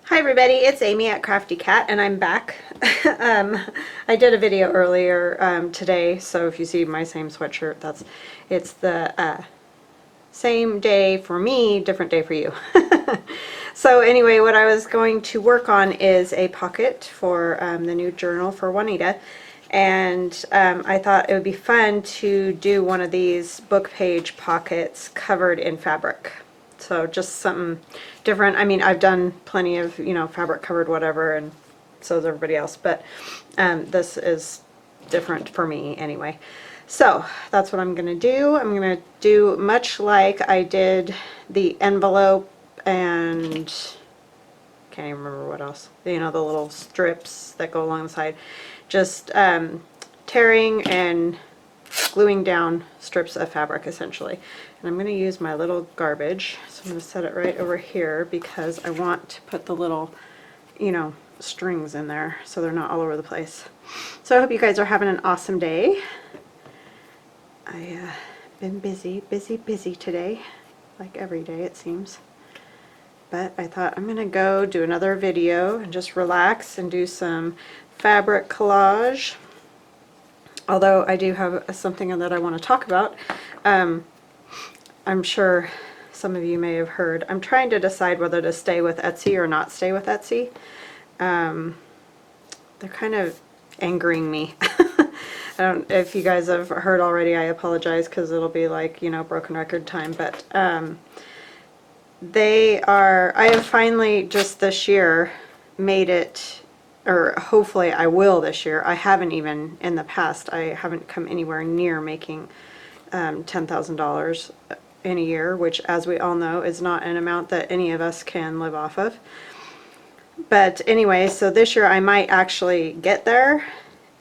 Hi everybody, it's Amy at Crafty Cat and I'm back. I did a video earlier today, so if you see my same sweatshirt, it's the same day for me, different day for you. So anyway, what I was going to work on is a pocket for the new journal for Juanita, and I thought it would be fun to do one of these book page pockets covered in fabric. So just something different. I mean, I've done plenty of, fabric covered whatever, and so has everybody else, but this is different for me anyway. So that's what I'm going to do. I'm going to do much like I did the envelope and can't even remember what else. The little strips that go along the side. Just tearing and gluing down strips of fabric essentially. And I'm going to use my little garbage. So I'm going to set it right over here because I want to put the little, strings in there so they're not all over the place. So I hope you guys are having an awesome day. I've been busy today, like every day it seems. But I thought I'm going to go do another video and just relax and do some fabric collage. Although I do have something that I want to talk about. I'm sure some of you may have heard. I'm trying to decide whether to stay with Etsy or not stay with Etsy. They're kind of angering me. I don't, if you guys have heard already, I apologize because it'll be like, broken record time, but I have finally just this year made it, or hopefully I will this year. I haven't even in the past, I haven't come anywhere near making $10,000 in a year, which as we all know is not an amount that any of us can live off of. But anyway, so this year I might actually get there,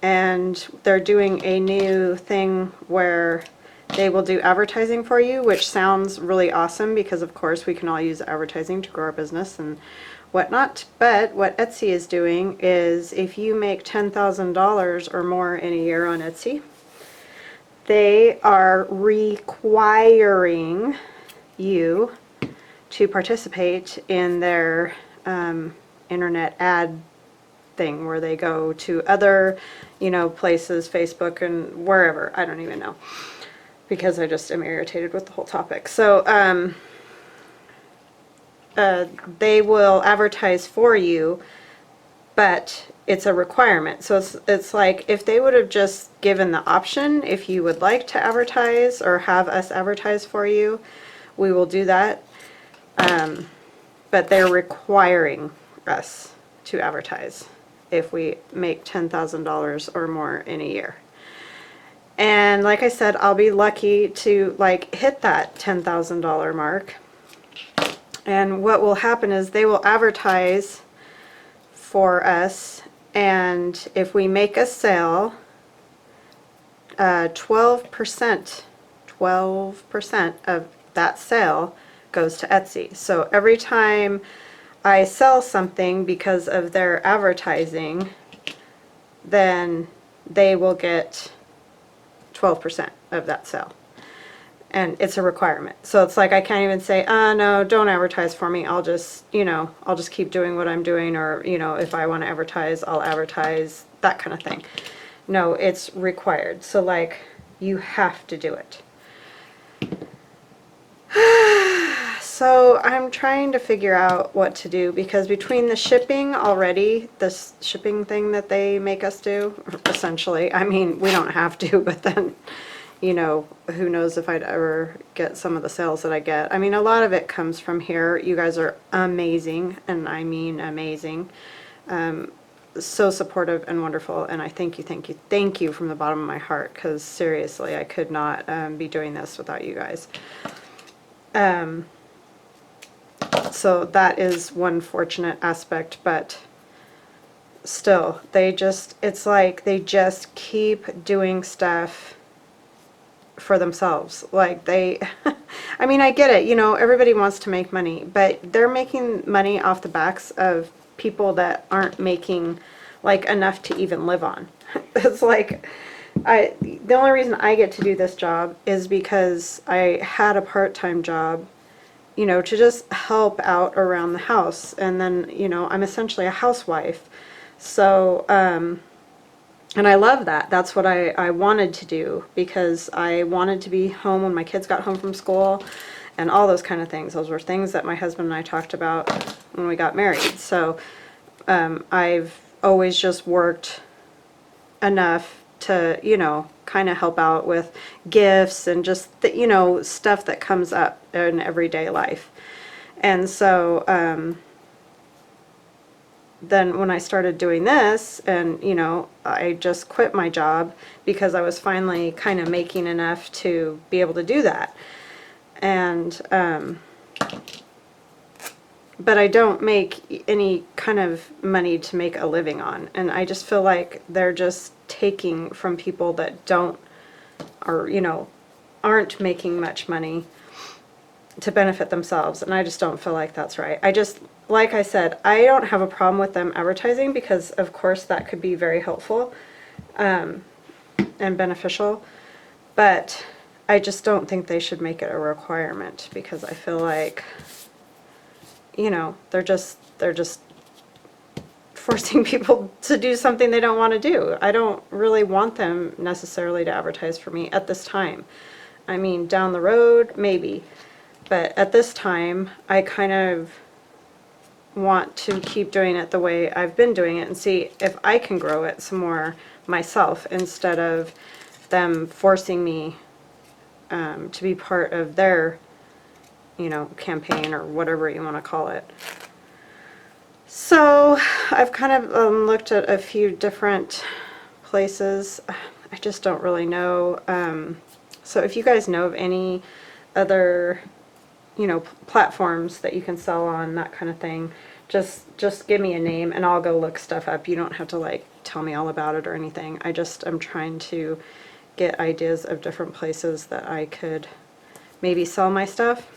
and they're doing a new thing where they will do advertising for you, which sounds really awesome because of course we can all use advertising to grow our business and whatnot. But what Etsy is doing is if you make $10,000 or more in a year on Etsy, they are requiring you to participate in their internet ad thing where they go to other, places, Facebook and wherever. I don't even know because I just am irritated with the whole topic. So they will advertise for you, but it's a requirement. So it's like if they would have just given the option, if you would like to advertise or have us advertise for you, we will do that. But they're requiring us to advertise if we make $10,000 or more in a year. And like I said, I'll be lucky to hit that $10,000 mark. And what will happen is they will advertise for us, and if we make a sale, 12% of that sale goes to Etsy. So every time I sell something because of their advertising, then they will get 12% of that sale. And it's a requirement. So it's like I can't even say, no, don't advertise for me. I'll just, I'll just keep doing what I'm doing, or, if I want to advertise, I'll advertise, that kind of thing. No, it's required. So you have to do it. So I'm trying to figure out what to do because between the shipping already, this shipping thing that they make us do, essentially, I mean, we don't have to, but then, who knows if I'd ever get some of the sales that I get. I mean, a lot of it comes from here. You guys are amazing, and I mean amazing. So supportive and wonderful, and I thank you from the bottom of my heart, because seriously, I could not be doing this without you guys. So that is one fortunate aspect, but still, it's like they just keep doing stuff for themselves. I mean, I get it, everybody wants to make money, but they're making money off the backs of people that aren't making enough to even live on. It's like, the only reason I get to do this job is because I had a part-time job you know, to just help out around the house. And then, you know, I'm essentially a housewife. So, and I love that. That's what I wanted to do, because I wanted to be home when my kids got home from school and all those kind of things. Those were things that my husband and I talked about when we got married. So I've always just worked enough to, you know, kind of help out with gifts and just, the, you know, stuff that comes up in everyday life. And so then when I started doing this, and, you know, I just quit my job because I was finally kind of making enough to be able to do that. And but I don't make any kind of money to make a living on, and I just feel like they're just taking from people that don't, or, you know, aren't making much money to benefit themselves, and I just don't feel like that's right. I just, like I said, I don't have a problem with them advertising, because of course that could be very helpful and beneficial, but I just don't think they should make it a requirement, because I feel like, you know, they're just forcing people to do something they don't want to do. I don't really want them necessarily to advertise for me at this time. I mean, down the road, maybe. But at this time, I kind of want to keep doing it the way I've been doing it and see if I can grow it some more myself, instead of them forcing me to be part of their, you know, campaign or whatever you want to call it. So I've kind of looked at a few different places. I just don't really know. So if you guys know of any other, you know, platforms that you can sell on, that kind of thing, just give me a name and I'll go look stuff up. You don't have to like tell me all about it or anything. I just am trying to get ideas of different places that I could maybe sell my stuff.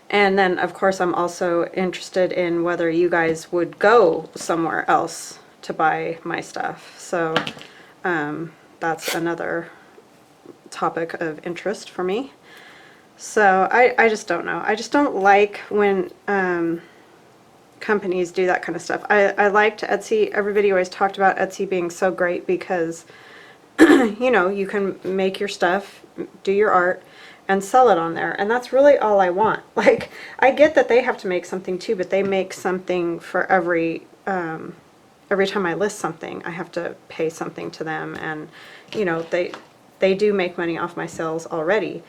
And then, of course, I'm also interested in whether you guys would go somewhere else to buy my stuff. So that's another topic of interest for me. So I just don't know. I just don't like when companies do that kind of stuff. I liked Etsy. Everybody always talked about Etsy being so great because, you know, you can make your stuff, do your art, and sell it on there, and that's really all I want. Like, I get that they have to make something too, but they make something for every time I list something, I have to pay something to them, and, you know, they do make money off my sales already.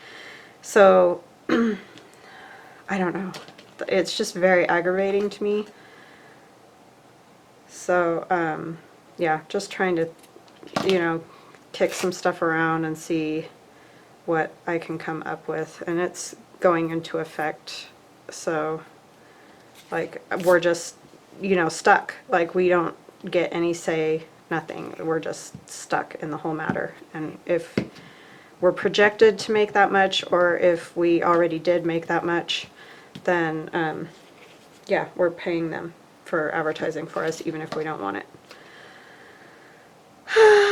So I don't know. It's just very aggravating to me. So yeah, just trying to, you know, kick some stuff around and see what I can come up with, and it's going into effect, so like we're just, you know, stuck. Like, we don't get any say, nothing. We're just stuck in the whole matter. And if we're projected to make that much, or if we already did make that much, then yeah, we're paying them for advertising for us even if we don't want it.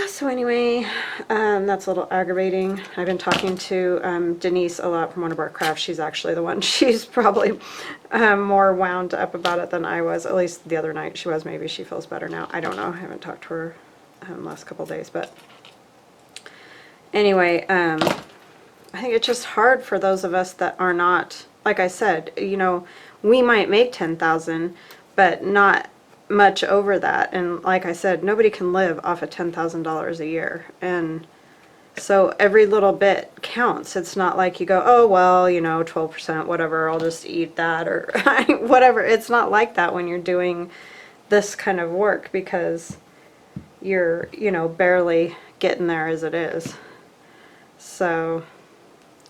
So anyway, that's a little aggravating. I've been talking to Denise a lot from one of our crafts. She's actually the one. She's probably more wound up about it than I was. At least the other night she was. Maybe she feels better now. I don't know. I haven't talked to her last couple days. But anyway, I think it's just hard for those of us that are not, like I said, you know, we might make 10,000, but not much over that. And like I said, nobody can live off of $10,000 a year, and so every little bit counts. It's not like you go, oh well, you know, 12%, whatever, I'll just eat that, or whatever. It's not like that when you're doing this kind of work, because you're, you know, barely getting there as it is. So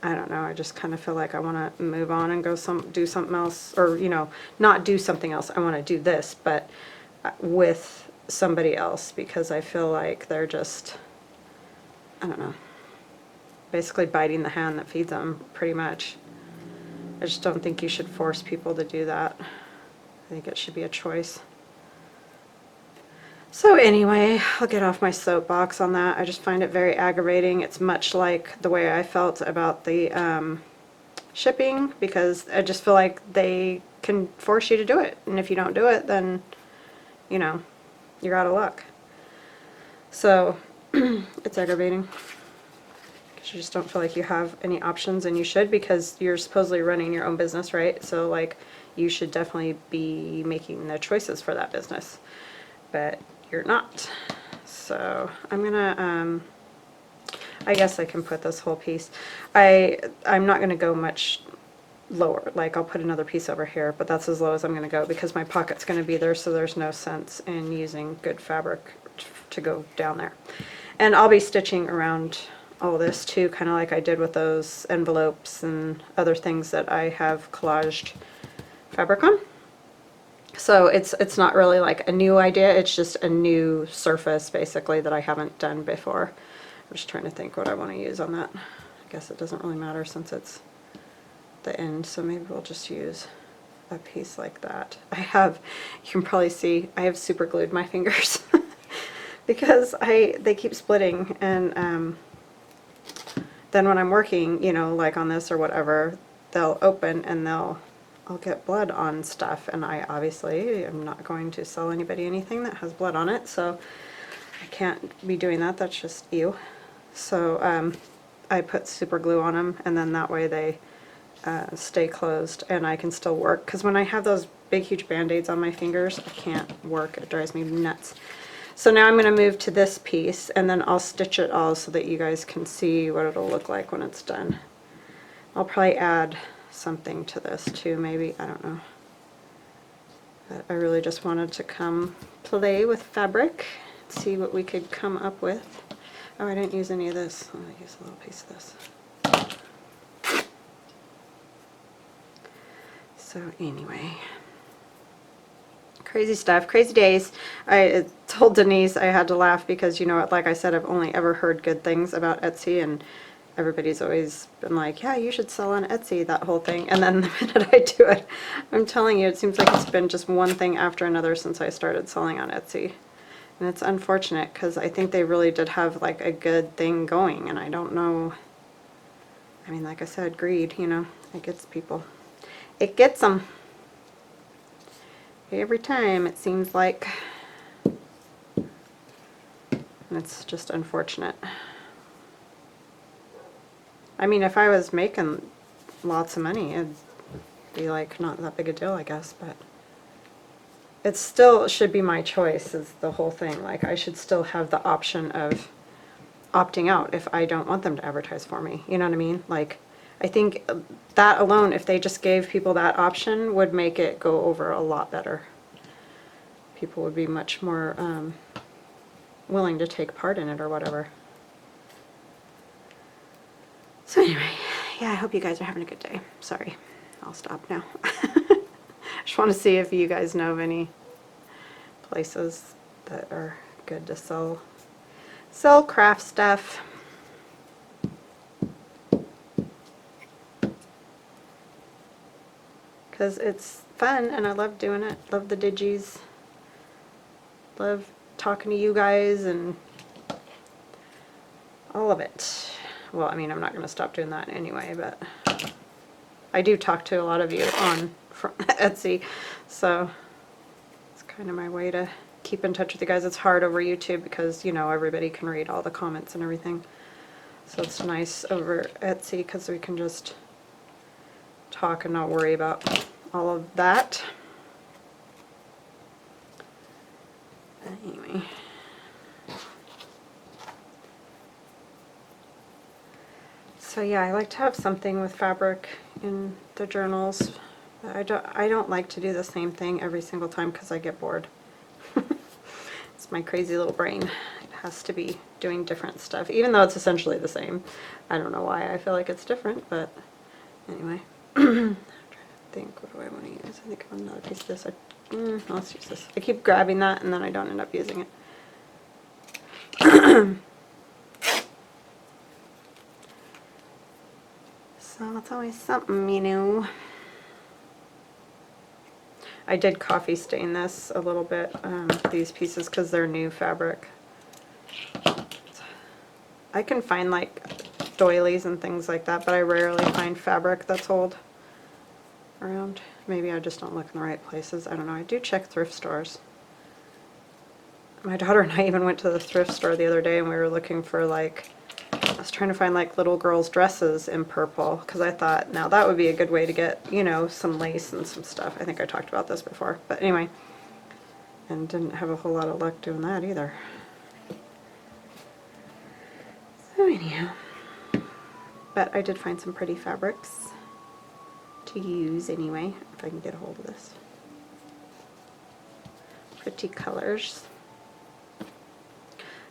I don't know, I just kind of feel like I want to move on and go do something else, or, you know, not do something else. I want to do this, but with somebody else, because I feel like they're just, I don't know, basically biting the hand that feeds them, pretty much. I just don't think you should force people to do that. I think it should be a choice. So anyway, I'll get off my soapbox on that. I just find it very aggravating. It's much like the way I felt about the shipping, because I just feel like they can force you to do it, and if you don't do it, then, you know, you're out of luck. So it's aggravating, because you just don't feel like you have any options, and you should, because you're supposedly running your own business, right? So like, you should definitely be making the choices for that business, but you're not. So I'm gonna, I guess I can put this whole piece. I'm not gonna go much lower. Like, I'll put another piece over here, but that's as low as I'm gonna go, because my pocket's gonna be there, so there's no sense in using good fabric to go down there. And I'll be stitching around all this too, kind of like I did with those envelopes and other things that I have collaged fabric on. So it's not really like a new idea, it's just a new surface basically that I haven't done before. I'm just trying to think what I want to use on that. I guess it doesn't really matter since it's the end, so maybe we'll just use a piece like that. You can probably see, I have super glued my fingers because they keep splitting, and then when I'm working, you know, like on this or whatever, they'll open and I'll get blood on stuff, and I obviously am not going to sell anybody anything that has blood on it, so I can't be doing that. That's just ew. So I put super glue on them, and then that way they stay closed and I can still work, because when I have those big huge band-aids on my fingers, I can't work. It drives me nuts. So now I'm going to move to this piece, and then I'll stitch it all so that you guys can see what it'll look like when it's done. I'll probably add something to this too, maybe, I don't know. But I really just wanted to come play with fabric, see what we could come up with. Oh, I didn't use any of this. I'm going to use a little piece of this. So anyway, crazy stuff, crazy days. I told Denise I had to laugh because, you know, like I said, I've only ever heard good things about Etsy, and everybody's always been like, yeah, you should sell on Etsy, that whole thing. And then the minute I do it, I'm telling you, it seems like it's been just one thing after another since I started selling on Etsy. And it's unfortunate, because I think they really did have like a good thing going, and I don't know. I mean, like I said, greed, you know, it gets people. It gets them. Every time, it seems like. And it's just unfortunate. I mean, if I was making lots of money, it'd be like not that big a deal, I guess, but it still should be my choice, is the whole thing. Like, I should still have the option of opting out if I don't want them to advertise for me. You know what I mean? Like, I think that alone, if they just gave people that option, would make it go over a lot better. People would be much more willing to take part in it or whatever. So anyway, yeah, I hope you guys are having a good day. Sorry, I'll stop now. Just want to see if you guys know of any places that are good to sell craft stuff. Because it's fun and I love doing it. Love the Digis. Love talking to you guys and all of it. Well, I mean, I'm not going to stop doing that anyway, but I do talk to a lot of you on Etsy, so it's kind of my way to keep in touch with you guys. It's hard over YouTube because, you know, everybody can read all the comments and everything. So it's nice over Etsy because we can just talk and not worry about all of that. Anyway. So yeah, I like to have something with fabric in the journals. I don't like to do the same thing every single time because I get bored. It's my crazy little brain. It has to be doing different stuff, even though it's essentially the same. I don't know why I feel like it's different, but anyway. I'm trying to think, what do I want to use? I think I want another piece of this. Let's use this. I keep grabbing that and then I don't end up using it. So it's always something, you know. I did coffee stain this a little bit, these pieces, because they're new fabric. I can find like doilies and things like that, but I rarely find fabric that's old around. Maybe I just don't look in the right places. I don't know. I do check thrift stores. My daughter and I even went to the thrift store the other day and we were looking for like, I was trying to find like little girls' dresses in purple because I thought now that would be a good way to get, you know, some lace and some stuff. I think I talked about this before, but anyway, and didn't have a whole lot of luck doing that either. So anyhow, but I did find some pretty fabrics to use anyway, if I can get a hold of this. Pretty colors.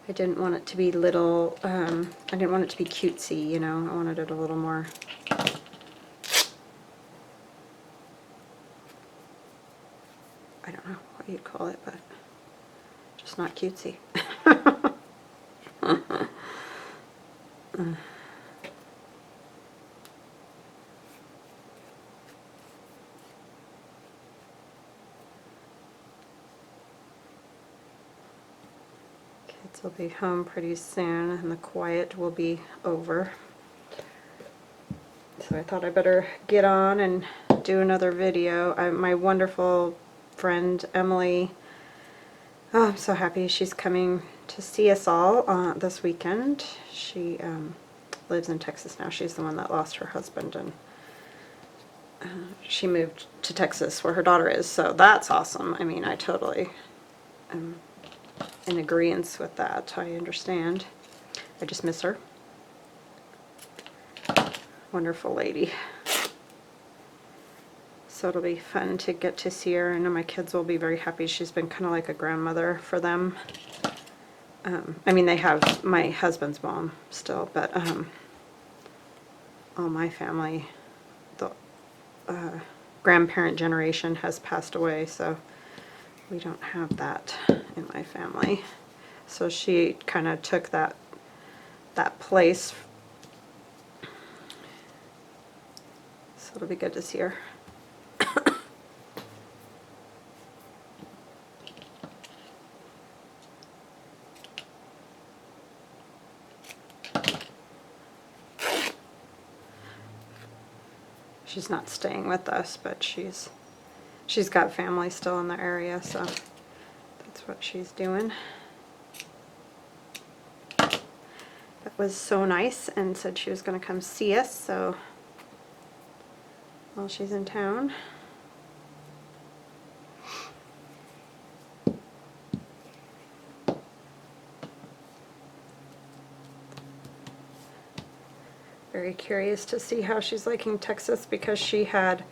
I didn't want it to be little, I didn't want it to be cutesy, you know, I wanted it a little more, I don't know what you'd call it, but just not cutesy. Kids will be home pretty soon and the quiet will be over. So I thought I better get on and do another video. My wonderful friend Emily, oh, I'm so happy she's coming to see us all this weekend. She lives in Texas now. She's the one that lost her husband, and she moved to Texas where her daughter is, so that's awesome. I mean, I totally am in agreement with that. I understand. I just miss her. Wonderful lady. So it'll be fun to get to see her. I know my kids will be very happy. She's been kind of like a grandmother for them. I mean, they have my husband's mom still, but all my family, the grandparent generation has passed away, so we don't have that in my family. So she kind of took that place. So it'll be good to see her. She's not staying with us, but she's got family still in the area, so that's what she's doing. That was so nice, and said she was going to come see us, so while she's in town. Very curious to see how she's liking Texas, because she had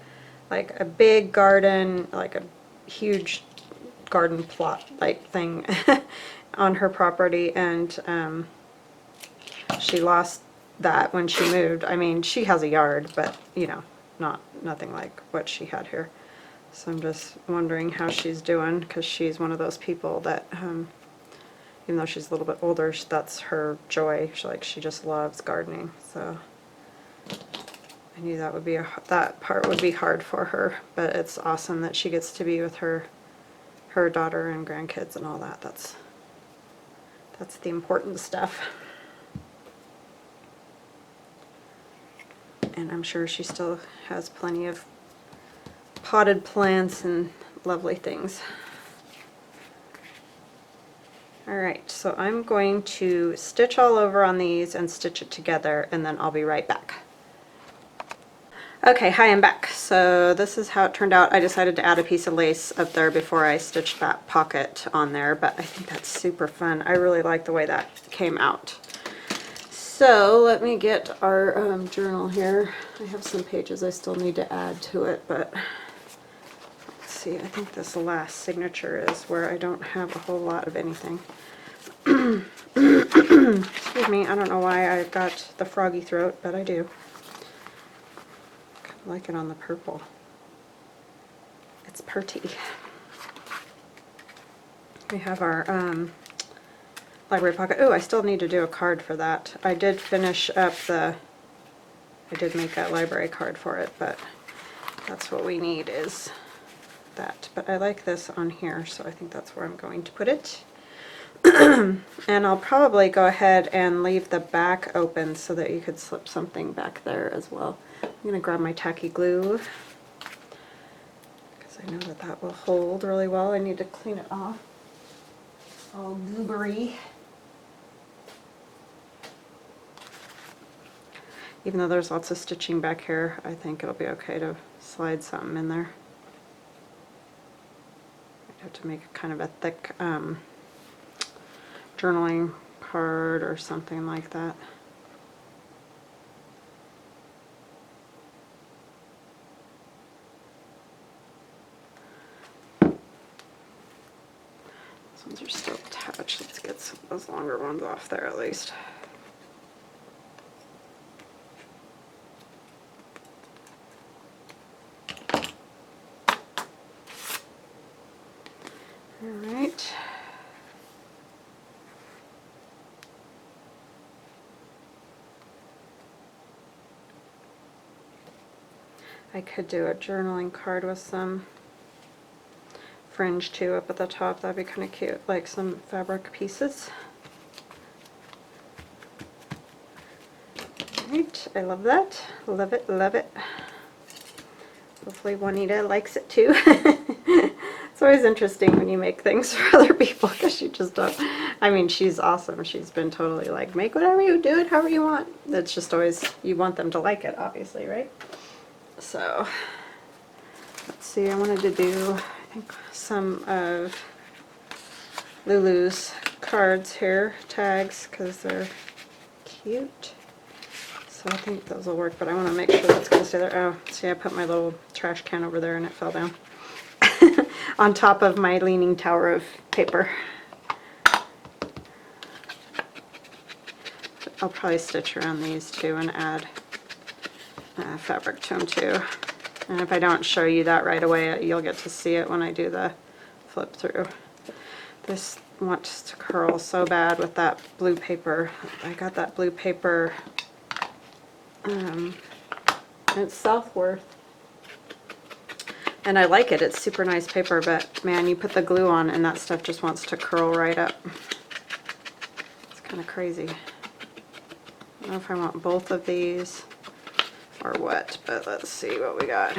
like a big garden, like a huge garden plot like thing on her property, and she lost that when she moved. I mean, she has a yard, but you know, nothing like what she had here. So I'm just wondering how she's doing, because she's one of those people that even though she's a little bit older, that's her joy. She just loves gardening. So I knew that would be that part would be hard for her, but it's awesome that she gets to be with her daughter and grandkids and all that. That's the important stuff. And I'm sure she still has plenty of potted plants and lovely things. Alright, so I'm going to stitch all over on these and stitch it together, and then I'll be right back. Okay, hi, I'm back. So this is how it turned out. I decided to add a piece of lace up there before I stitched that pocket on there, but I think that's super fun. I really like the way that came out. So let me get our journal here. I have some pages I still need to add to it, but let's see. I think this last signature is where I don't have a whole lot of anything. Excuse me, I don't know why I got the froggy throat, but I do. I like it on the purple. It's pretty. We have our library pocket. Oh, I still need to do a card for that. I did finish up I did make that library card for it, but that's what we need is that. But I like this on here, so I think that's where I'm going to put it. And I'll probably go ahead and leave the back open so that you could slip something back there as well. I'm going to grab my tacky glue because I know that that will hold really well. I need to clean it off. All goobery. Even though there's lots of stitching back here, I think it'll be okay to slide something in there. I have to make a kind of a thick journaling card or something like that. These ones are still attached. Let's get some of those longer ones off there at least. Alright. I could do a journaling card with some fringe too up at the top. That'd be kind of cute, like some fabric pieces. Alright, I love that. Love it, love it. Hopefully Juanita likes it too. It's always interesting when you make things for other people because you just don't. I mean, she's awesome. She's been totally like, make whatever you do it however you want. It's just always, you want them to like it, obviously, right? So, let's see, I wanted to do, I think, some of Lulu's cards here, tags, because they're cute. So I think those will work, but I want to make sure that's going to stay there. Oh, see, I put my little trash can over there and it fell down. On top of my leaning tower of paper. I'll probably stitch around these too and add fabric to them too. And if I don't show you that right away, you'll get to see it when I do the flip through. This wants to curl so bad with that blue paper. I got that blue paper, it's Southworth. And I like it, it's super nice paper, but man, you put the glue on and that stuff just wants to curl right up. It's kind of crazy. I don't know if I want both of these or what, but let's see what we got.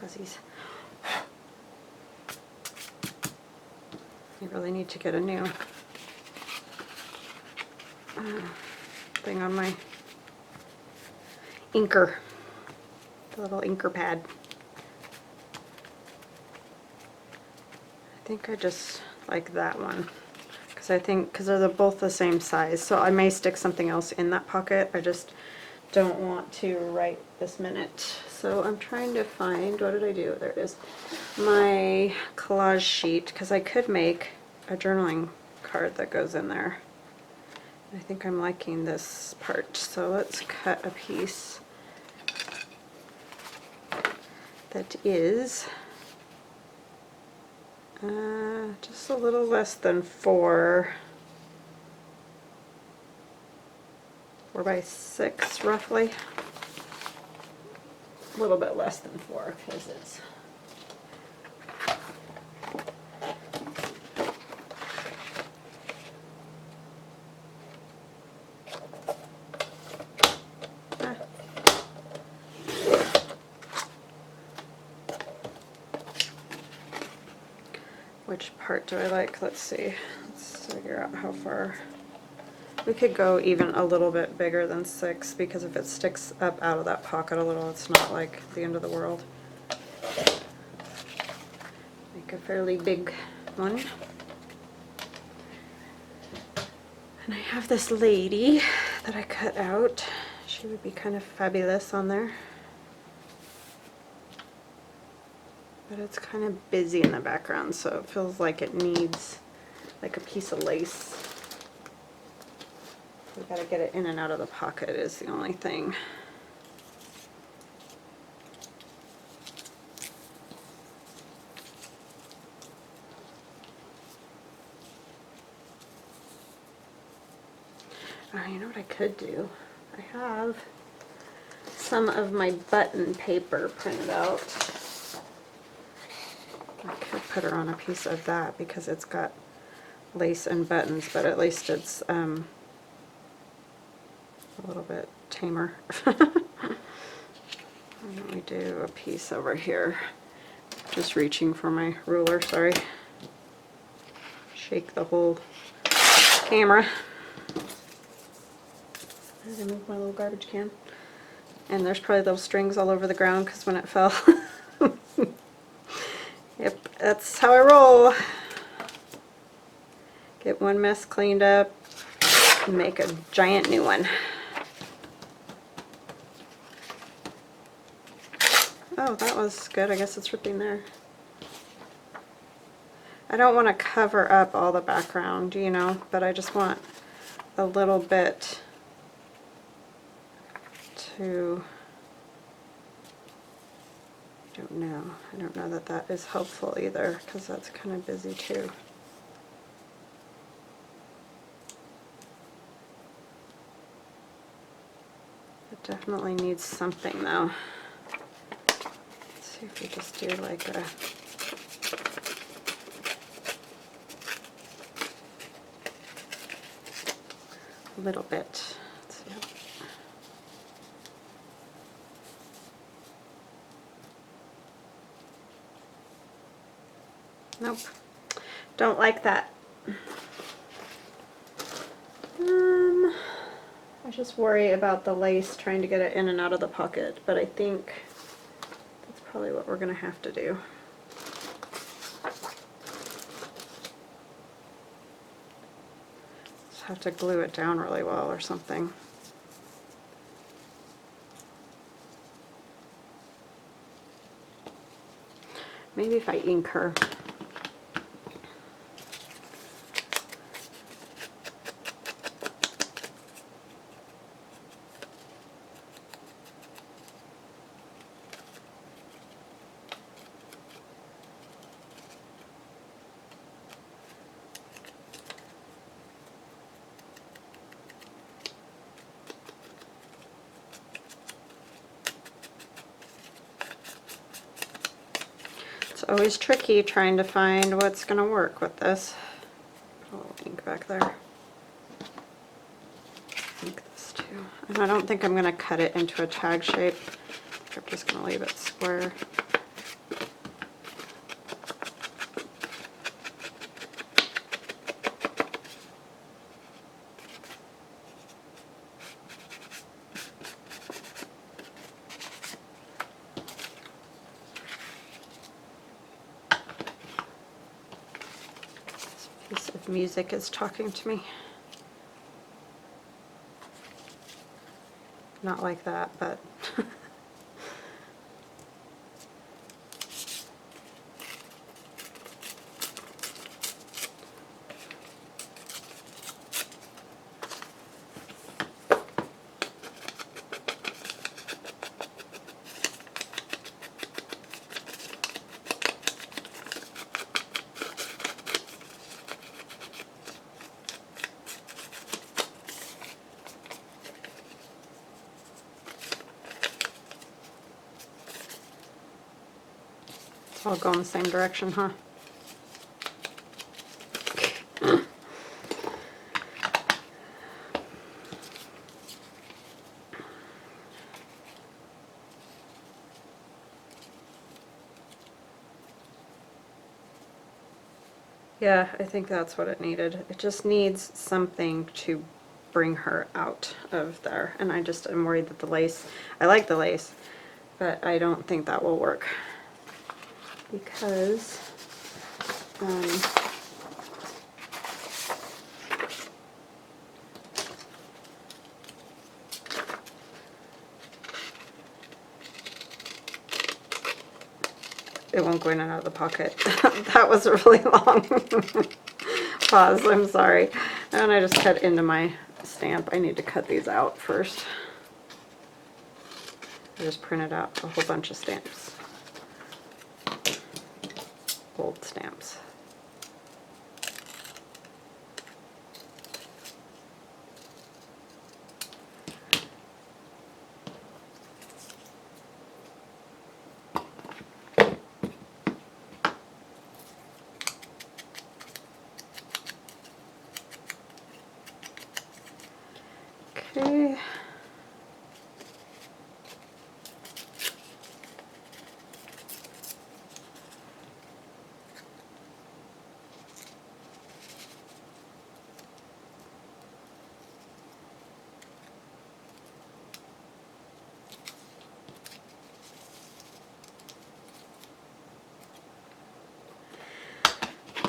Fuzzies. You really need to get a new thing on my inker, the little inker pad. I think I just like that one because I think because they're both the same size, so I may stick something else in that pocket. I just don't want to right this minute. So I'm trying to find, what did I do? There it is. My collage sheet, because I could make a journaling card that goes in there. I think I'm liking this part, so let's cut a piece that is just a little less than 4 by 6 roughly. A little bit less than 4 because it's which part do I like? Let's see. Let's figure out how far. We could go even a little bit bigger than 6 because if it sticks up out of that pocket a little, it's not like the end of the world. Make a fairly big one. And I have this lady that I cut out. She would be kind of fabulous on there. But it's kind of busy in the background, so it feels like it needs like a piece of lace. We gotta get it in and out of the pocket is the only thing. You know what I could do? I have some of my button paper printed out. I could put her on a piece of that because it's got lace and buttons, but at least it's a little bit tamer. Let me do a piece over here. Just reaching for my ruler, sorry. Shake the whole camera. I had to move my little garbage can. And there's probably those strings all over the ground because when it fell. Yep, that's how I roll. Get one mess cleaned up and make a giant new one. Oh, that was good. I guess it's ripping there. I don't want to cover up all the background, you know, but I just want a little bit to, I don't know that that is helpful either because that's kind of busy too. It definitely needs something though. Let's see if we just do like a little bit. Let's see. Nope, don't like that. I just worry about the lace trying to get it in and out of the pocket, but I think that's probably what we're going to have to do. Just have to glue it down really well or something. Maybe if I ink her. It's always tricky trying to find what's going to work with this. Put a little ink back there. Ink this too. And I don't think I'm going to cut it into a tag shape. I'm just going to leave it square. Piece of music is talking to me. Not like that, but it's all going the same direction, huh? Yeah, I think that's what it needed. It just needs something to bring her out of there. And I just am worried that the lace, I like the lace, but I don't think that will work. Because it won't go in and out of the pocket. That was a really long pause, I'm sorry. And I just cut into my stamp. I need to cut these out first. I just printed out a whole bunch of stamps. Old stamps.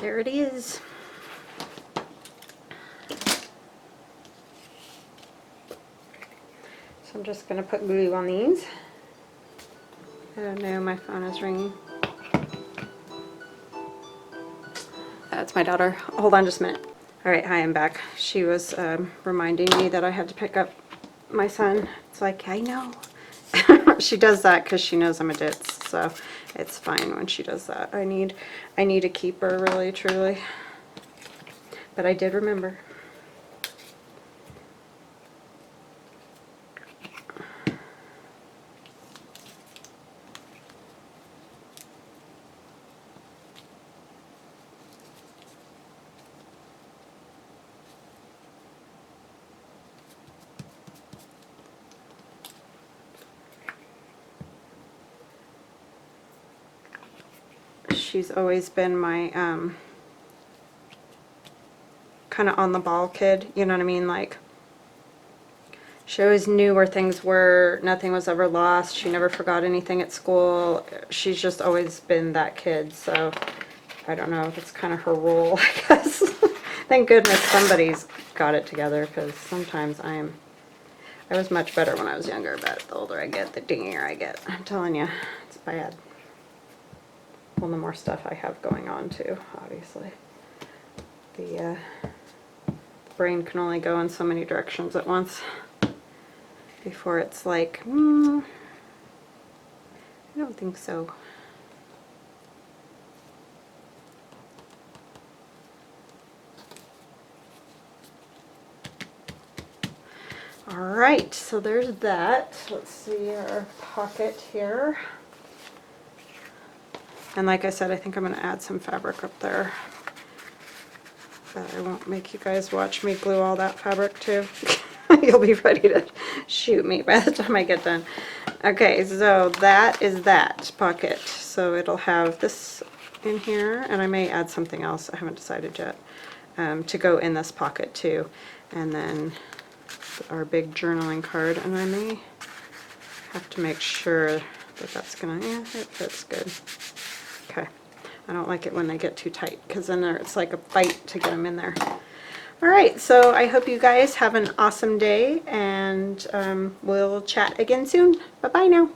There it is. So I'm just going to put glue on these. I don't know, my phone is ringing. That's my daughter. Hold on just a minute. Alright, hi, I'm back. She was reminding me that I had to pick up my son. It's like, I know. She does that because she knows I'm a ditz, so it's fine when she does that. I need a keeper, really, truly. But I did remember. She's always been my kind of on the ball kid, you know what I mean? Like, she always knew where things were, nothing was ever lost, she never forgot anything at school. She's just always been that kid, so I don't know, that's kind of her role, I guess. Thank goodness somebody's got it together, because sometimes I was much better when I was younger, but the older I get, the dingier I get. I'm telling you, it's bad. Well, the more stuff I have going on too, obviously. The brain can only go in so many directions at once before it's like, I don't think so. Alright, so there's that. Let's see our pocket here. And like I said, I think I'm going to add some fabric up there. But I won't make you guys watch me glue all that fabric too. You'll be ready to shoot me by the time I get done. Okay, so that is that pocket. So it'll have this in here, and I may add something else, I haven't decided yet, to go in this pocket too. And then our big journaling card, and I may have to make sure that that's gonna, yeah, it fits good. Okay, I don't like it when they get too tight, because then it's like a fight to get them in there. Alright, so I hope you guys have an awesome day, and we'll chat again soon. Bye-bye now.